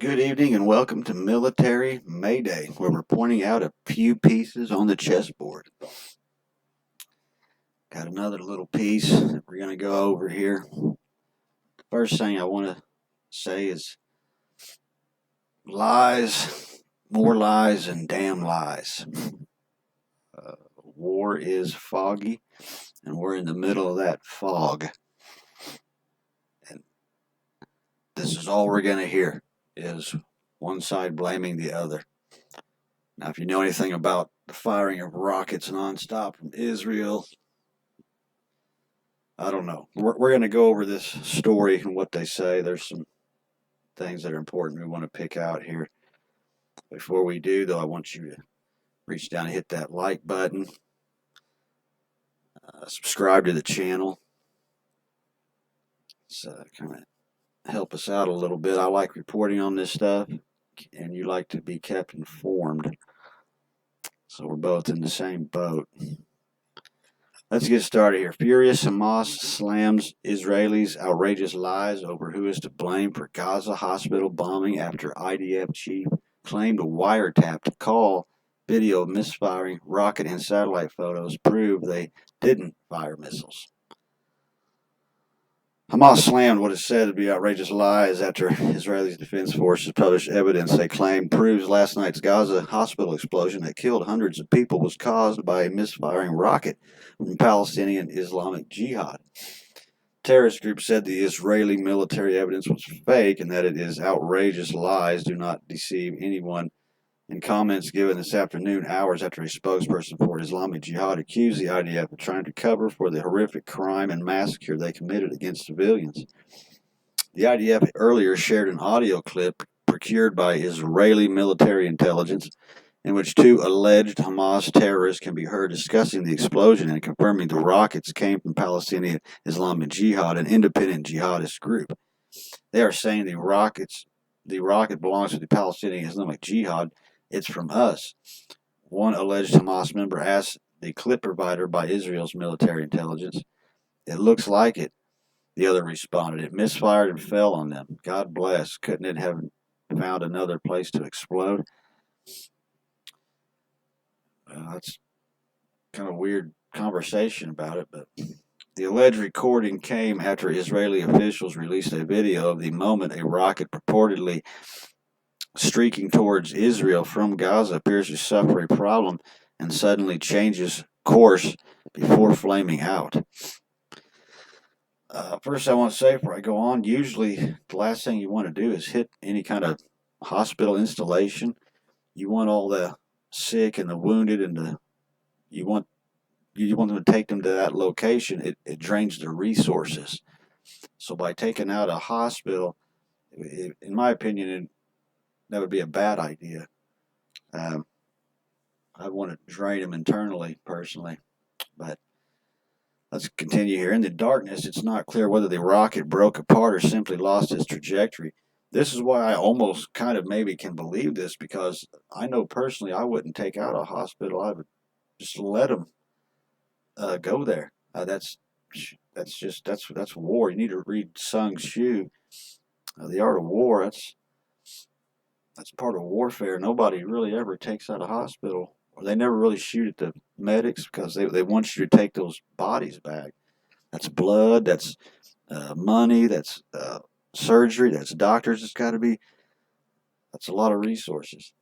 Good evening and welcome to Military Mayday, where we're pointing out a few pieces on the chessboard. Got another little piece that we're going to go over here. First thing I want to say is lies, more lies, and damn lies. War is foggy, and we're in the middle of that fog. And this is all we're going to hear is one side blaming the other. Now, if you know anything about the firing of rockets nonstop from Israel, I don't know. We're going to go over this story and what they say. There's some things that are important we want to pick out here. Before we do, though, I want you to reach down and hit that like button. Subscribe to the channel. So kind of help us out a little bit. I like reporting on this stuff, and you like to be kept informed. So we're both in the same boat. Let's get started here. Furious Hamas slams Israelis' outrageous lies over who is to blame for Gaza hospital bombing after IDF chief claimed a wiretapped call video of misfiring rocket and satellite photos prove they didn't fire missiles. Hamas slammed what is said to be outrageous lies after Israeli Defense Forces published evidence they claim proves last night's Gaza hospital explosion that killed hundreds of people was caused by a misfiring rocket from Palestinian Islamic Jihad. Terrorist group said the Israeli military evidence was fake and that it is outrageous lies do not deceive anyone. In comments given this afternoon, hours after a spokesperson for Islamic Jihad accused the IDF of trying to cover for the horrific crime and massacre they committed against civilians. The IDF earlier shared an audio clip procured by Israeli military intelligence in which two alleged Hamas terrorists can be heard discussing the explosion and confirming the rockets came from Palestinian Islamic Jihad, an independent jihadist group. They are saying the rocket belongs to the Palestinian Islamic Jihad. It's from us. One alleged Hamas member asked the clip provider by Israel's military intelligence. It looks like it, the other responded. It misfired and fell on them. God bless. Couldn't it have found another place to explode? That's kind of a weird conversation about it, but the alleged recording came after Israeli officials released a video of the moment a rocket purportedly streaking towards Israel from Gaza appears to suffer a problem and suddenly changes course before flaming out. First, I want to say before I go on, usually the last thing you want to do is hit any kind of hospital installation. You want all the sick and the wounded and you want them to take them to that location. It drains their resources. So by taking out a hospital, in my opinion, that would be a bad idea. I want to drain them internally, personally. But let's continue here. In the darkness, it's not clear whether the rocket broke apart or simply lost its trajectory. This is why I almost kind of maybe can believe this, because I know personally I wouldn't take out a hospital. I would just let them go there. That's war. You need to read Sun Tzu, The Art of War. That's part of warfare. Nobody really ever takes out a hospital, or they never really shoot at the medics because they want you to take those bodies back. That's blood, that's money, that's surgery, that's doctors. That's a lot of resources.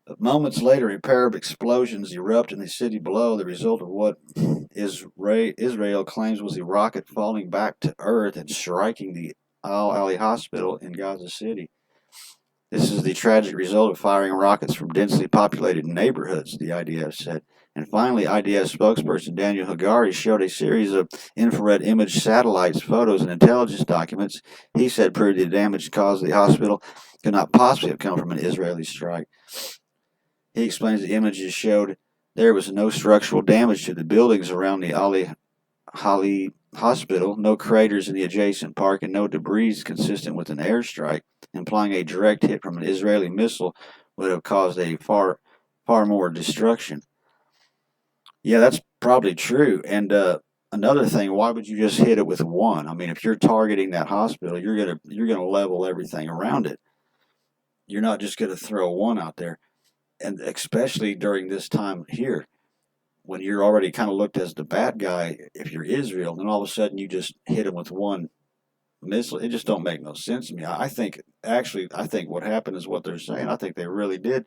But moments later, a pair of explosions erupt in the city below, the result of what Israel claims was a rocket falling back to earth and striking the Al-Ali hospital in Gaza City. This is the tragic result of firing rockets from densely populated neighborhoods, the IDF said. And finally, IDF spokesperson Daniel Hagari showed a series of infrared image satellites, photos, and intelligence documents he said proved the damage caused to the hospital could not possibly have come from an Israeli strike. He explains the images showed there was no structural damage to the buildings around the Ali hospital, no craters in the adjacent park, and no debris consistent with an airstrike, implying a direct hit from an Israeli missile would have caused a far more destruction. Yeah, that's probably true. And another thing, why would you just hit it with one? I mean, if you're targeting that hospital, you're gonna level everything around it. You're not just going to throw one out there. And especially during this time here, when you're already kind of looked as the bad guy, if you're Israel, then all of a sudden you just hit them with one missile. It just don't make no sense to me. I think what happened is what they're saying. I think they really did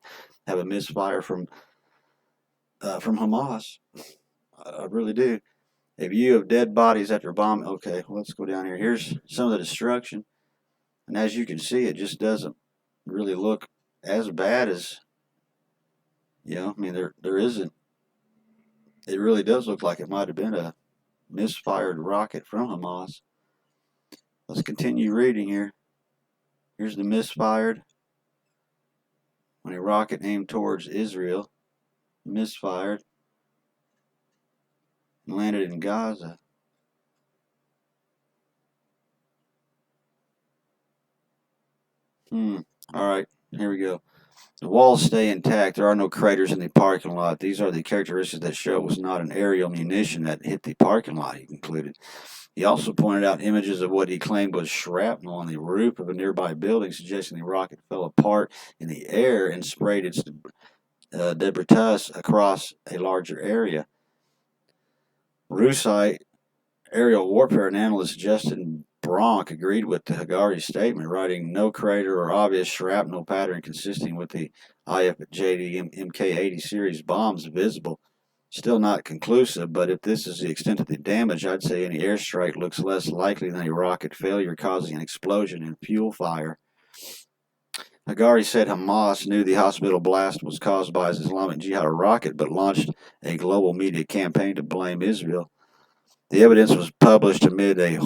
have a misfire from Hamas. I really do. A view of dead bodies after bombing. Okay, well, let's go down here. Here's some of the destruction, and as you can see, it just doesn't really look as bad as, I mean, there isn't. It really does look like it might have been a misfired rocket from Hamas. Let's continue reading here. Here's the misfired. When a rocket aimed towards Israel, misfired, and landed in Gaza. Alright, here we go. The walls stay intact. There are no craters in the parking lot. These are the characteristics that show it was not an aerial munition that hit the parking lot, he concluded. He also pointed out images of what he claimed was shrapnel on the roof of a nearby building, suggesting the rocket fell apart in the air and sprayed its debris across a larger area. Rusite aerial warfare analyst Justin Bronk agreed with the Hagari's statement, writing, no crater or obvious shrapnel pattern consisting with the IDF Mk-80 series bombs visible. Still not conclusive, but if this is the extent of the damage, I'd say any airstrike looks less likely than a rocket failure causing an explosion and fuel fire. Hagari said Hamas knew the hospital blast was caused by his Islamic Jihad rocket, but launched a global media campaign to blame Israel. The evidence was published amid a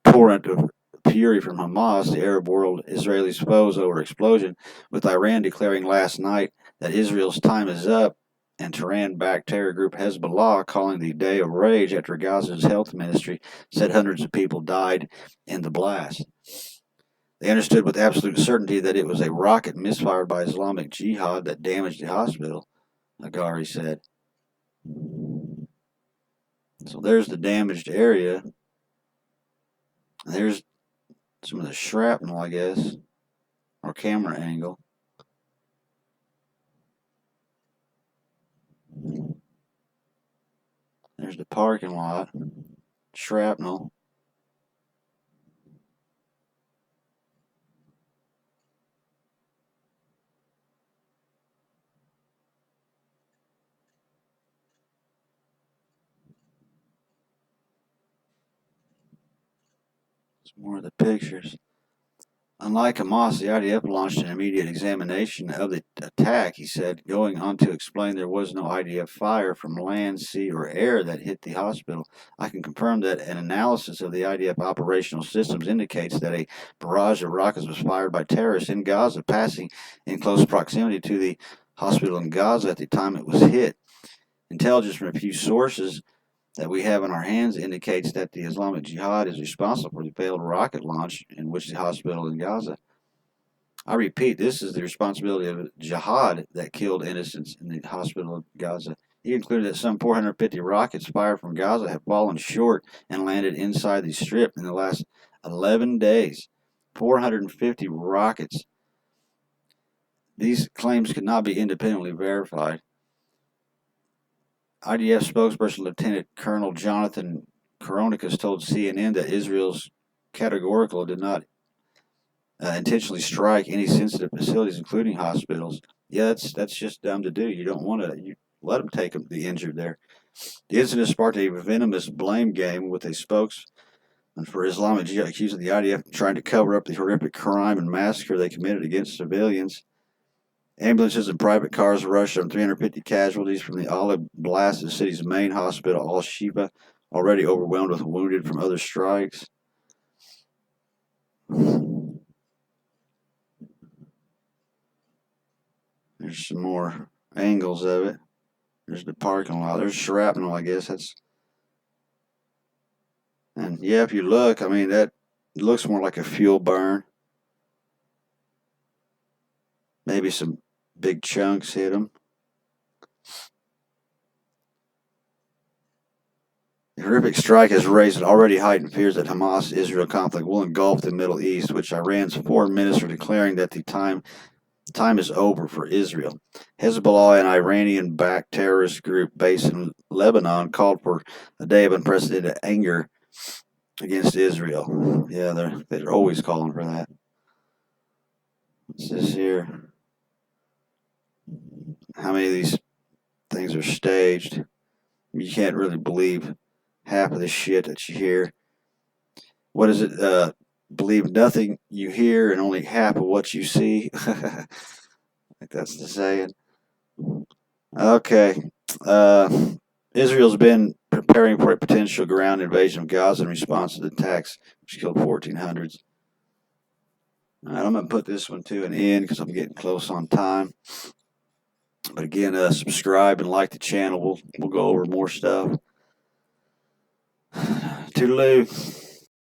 torrent of fury from Hamas, the Arab world, Israelis' foes, over explosion, with Iran declaring last night that Israel's time is up, and Tehran-backed terror group Hezbollah calling the day of rage after Gaza's health ministry said hundreds of people died in the blast. They understood with absolute certainty that it was a rocket misfired by Islamic Jihad that damaged the hospital, Hagari said. So there's the damaged area. There's some of the shrapnel, I guess, or camera angle. There's the parking lot, shrapnel. Some more of the pictures. Unlike Hamas, the IDF launched an immediate examination of the attack, he said, going on to explain there was no IDF fire from land, sea, or air that hit the hospital. I can confirm that an analysis of the IDF operational systems indicates that a barrage of rockets was fired by terrorists in Gaza, passing in close proximity to the hospital in Gaza at the time it was hit. Intelligence from a few sources that we have in our hands indicates that the Islamic Jihad is responsible for the failed rocket launch in which the hospital in Gaza. I repeat, this is the responsibility of Jihad that killed innocents in the hospital of Gaza. He concluded that some 450 rockets fired from Gaza have fallen short and landed inside the strip in the last 11 days. 450 rockets. These claims could not be independently verified. IDF spokesperson Lieutenant Colonel Jonathan Koronikos told CNN that Israel's categorical did not intentionally strike any sensitive facilities, including hospitals. Yeah, that's just dumb to do. You don't want to let them take the injured there. The incident sparked a venomous blame game with a spokesman for Islamic Jihad accusing the IDF of trying to cover up the horrific crime and massacre they committed against civilians. Ambulances and private cars rushed on 350 casualties from the olive blast of the city's main hospital, Al-Shifa, already overwhelmed with wounded from other strikes. There's some more angles of it. There's the parking lot. There's shrapnel, I guess. And yeah, if you look, I mean, that looks more like a fuel burn. Maybe some big chunks hit them. The horrific strike has raised already heightened fears that Hamas-Israel conflict will engulf the Middle East, which Iran's foreign minister declaring that the time Time is over for Israel. Hezbollah, an Iranian-backed terrorist group based in Lebanon, called for a day of unprecedented anger against Israel. Yeah, they're always calling for that. What's this here? How many of these things are staged? You can't really believe half of the shit that you hear. What is it? Believe nothing you hear and only half of what you see. I think that's the saying. Okay. Israel's been preparing for a potential ground invasion of Gaza in response to the attacks, which killed 1,400s. All right, I'm going to put this one to an end because I'm getting close on time. But again, subscribe and like the channel. We'll go over more stuff. Toodaloo.